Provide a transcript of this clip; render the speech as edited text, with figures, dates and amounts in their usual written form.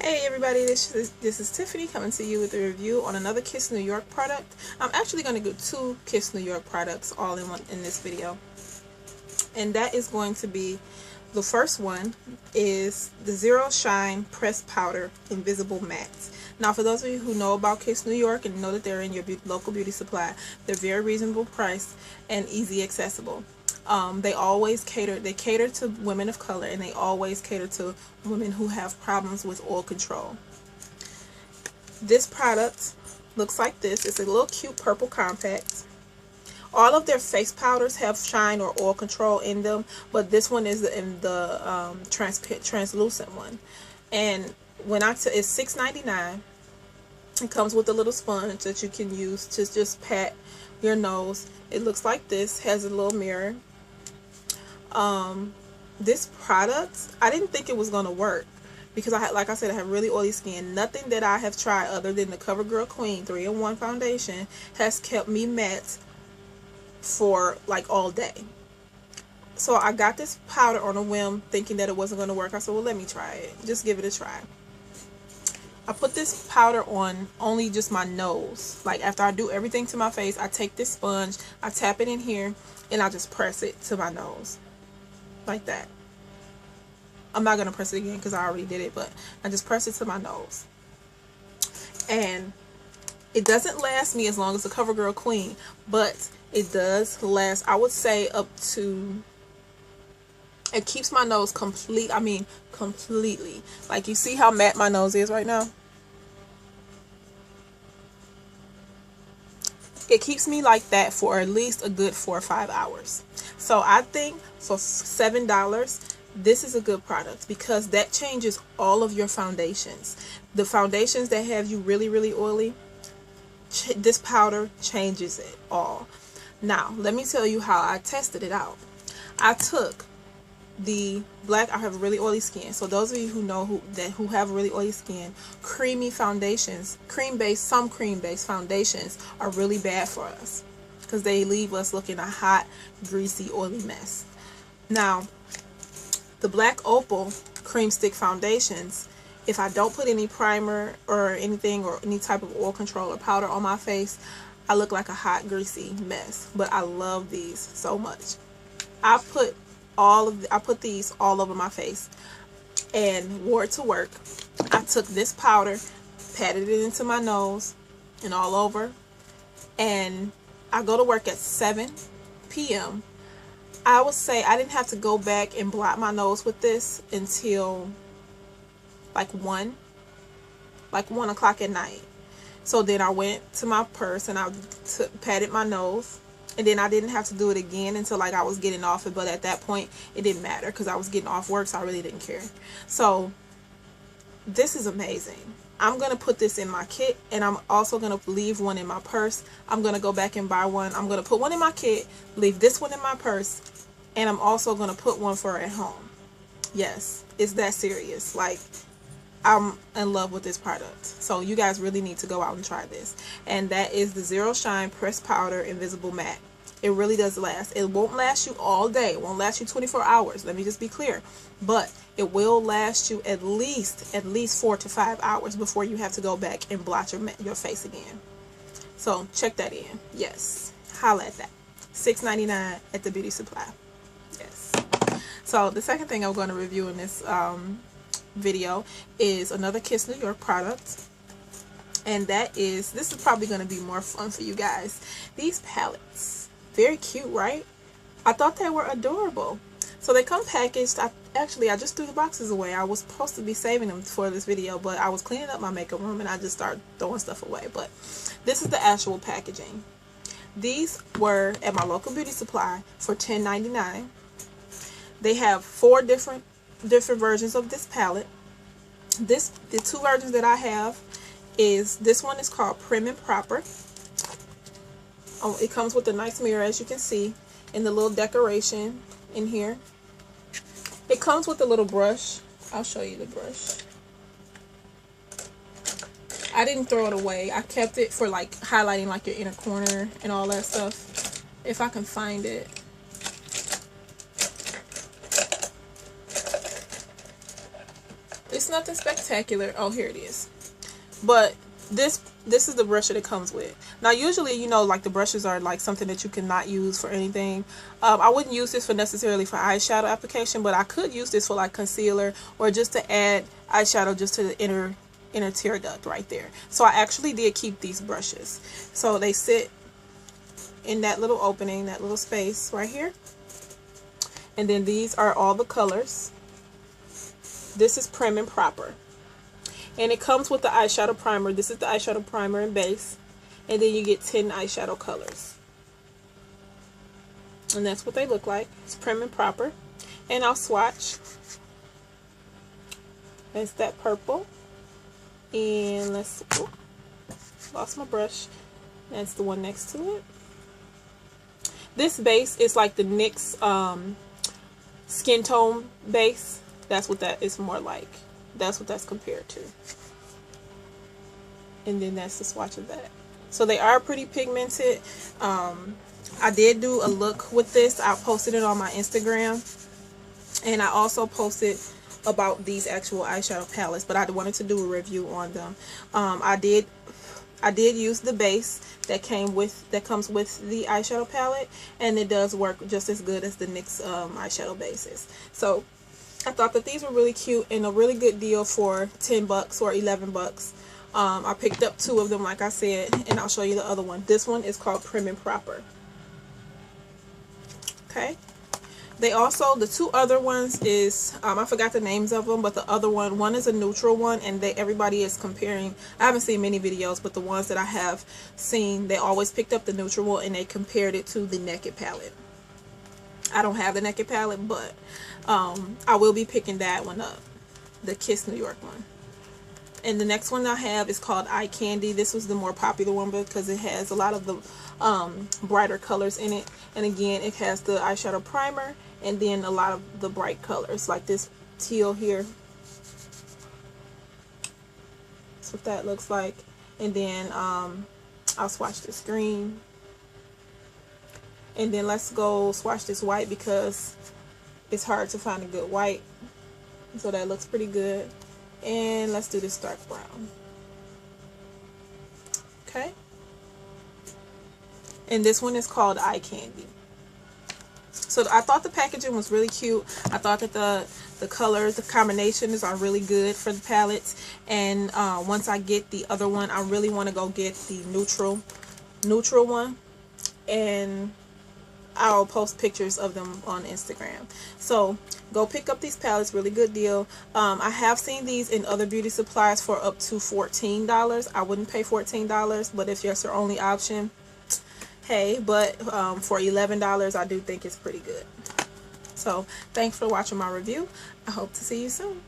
Hey everybody, this is Tiffany coming to you with a review on another Kiss New York product. I'm actually going to do two Kiss New York products all in one in this video. And that is going to be, the first one is the Zero Shine Pressed Powder Invisible Mattes. Now for those of you who know about Kiss New York and know that they're in your local beauty supply, they're very reasonable priced and easy accessible. They cater to women of color, and they always cater to women who have problems with oil control. This product looks like this. It's a little cute purple compact. All of their face powders have shine or oil control in them, but this one is the translucent one. And it's $6.99. It comes with a little sponge that you can use to just pat your nose. It looks like this, has a little mirror. This product, I didn't think it was going to work because like I said, I have really oily skin. Nothing that I have tried other than the CoverGirl Queen 3-in-1 foundation has kept me matte for like all day. So I got this powder on a whim thinking that it wasn't going to work. I said, well, let me try it. Just give it a try. I put this powder on only just my nose. Like after I do everything to my face, I take this sponge, I tap it in here, and I just press it to my nose. Like that. I'm not going to press it again because I already did it, but I just press it to my nose. And it doesn't last me as long as the CoverGirl Queen, but it does last, I would say, up to, it keeps my nose completely. Like, you see how matte my nose is right now? It keeps me like that for at least a good 4 or 5 hours. So I think for $7, this is a good product because that changes all of your foundations. The foundations that have you really, really oily, this powder changes it all. Now, let me tell you how I tested it out. I took the I have really oily skin, so those of you who know who have really oily skin, creamy foundations, some cream-based foundations are really bad for us because they leave us looking a hot, greasy, oily mess. Now, the Black Opal cream stick foundations, if I don't put any primer or anything or any type of oil control or powder on my face, I look like a hot, greasy mess. But I love these so much. I put these all over my face and wore it to work. I took this powder, patted it into my nose and all over, and I go to work at 7 p.m. I would say I didn't have to go back and blot my nose with this until like 1 o'clock at night. So then I went to my purse and I patted my nose. And then I didn't have to do it again until like I was getting off it. But at that point, it didn't matter because I was getting off work, so I really didn't care. So this is amazing. I'm going to put this in my kit, and I'm also going to leave one in my purse. I'm going to go back and buy one. I'm going to put one in my kit, leave this one in my purse, and I'm also going to put one for at home. Yes, it's that serious. Like, I'm in love with this product. So you guys really need to go out and try this. And that is the Zero Shine Pressed Powder Invisible Matte. It really does last. It won't last you all day. It won't last you 24 hours. Let me just be clear. But it will last you at least 4 to 5 hours before you have to go back and blot your face again. So check that in. Yes. Holla at that. $6.99 at the beauty supply. Yes. So the second thing I'm going to review in this video is another Kiss New York product, and this is probably going to be more fun for you guys. These palettes, very cute, right? I thought they were adorable. So they come packaged. I just threw the boxes away. I was supposed to be saving them for this video, but I was cleaning up my makeup room and I just started throwing stuff away. But this is the actual packaging. These were at my local beauty supply for $10.99. They have 4 different versions of this palette. The 2 versions that I have is, this one is called Prim and Proper. Oh, it comes with a nice mirror, as you can see, and the little decoration in here. It comes with a little brush. I'll show you the brush. I didn't throw it away. I kept it for like highlighting like your inner corner and all that stuff, if I can find it. It's nothing spectacular. Oh, here it is. But this is the brush that it comes with. Now usually, you know, like the brushes are like something that you cannot use for anything. I wouldn't use this for necessarily for eyeshadow application, but I could use this for like concealer or just to add eyeshadow just to the inner tear duct right there. So I actually did keep these brushes. So they sit in that little opening, that little space right here. And then these are all the colors. This is Prim and Proper. And it comes with the eyeshadow primer. This is the eyeshadow primer and base. And then you get 10 eyeshadow colors. And that's what they look like. It's Prim and Proper. And I'll swatch. That's that purple. And let's, oh, lost my brush. That's the one next to it. This base is like the NYX skin tone base. That's what that is more like. That's what that's compared to. And then that's the swatch of that. So they are pretty pigmented. I did do a look with this. I posted it on my Instagram. And I also posted about these actual eyeshadow palettes, but I wanted to do a review on them. I did use the base that comes with the eyeshadow palette, and it does work just as good as the NYX eyeshadow bases. So I thought that these were really cute and a really good deal for 10 bucks or 11 bucks. I picked up 2 of them, like I said, and I'll show you the other one. This one is called Prim and Proper. Okay. They also, the 2 other ones is, I forgot the names of them, but the other one is a neutral one, and everybody is comparing. I haven't seen many videos, but the ones that I have seen, they always picked up the neutral one and they compared it to the Naked palette. I don't have the Naked palette, but I will be picking that one up, the Kiss New York one. And the next one I have is called Eye Candy. This was the more popular one because it has a lot of the brighter colors in it. And again, it has the eyeshadow primer and then a lot of the bright colors, like this teal here. That's what that looks like. And then I'll swatch this green. And then let's go swatch this white because it's hard to find a good white. So that looks pretty good. And let's do this dark brown. Okay. And this one is called Eye Candy. So I thought the packaging was really cute. I thought that the colors, the combinations are really good for the palettes. And once I get the other one, I really want to go get the neutral one. And I'll post pictures of them on Instagram. So go pick up these palettes, really good deal. I have seen these in other beauty supplies for up to $14. I wouldn't pay $14, but if that's your only option, hey, but for $11 I do think it's pretty good. So thanks for watching my review. I hope to see you soon.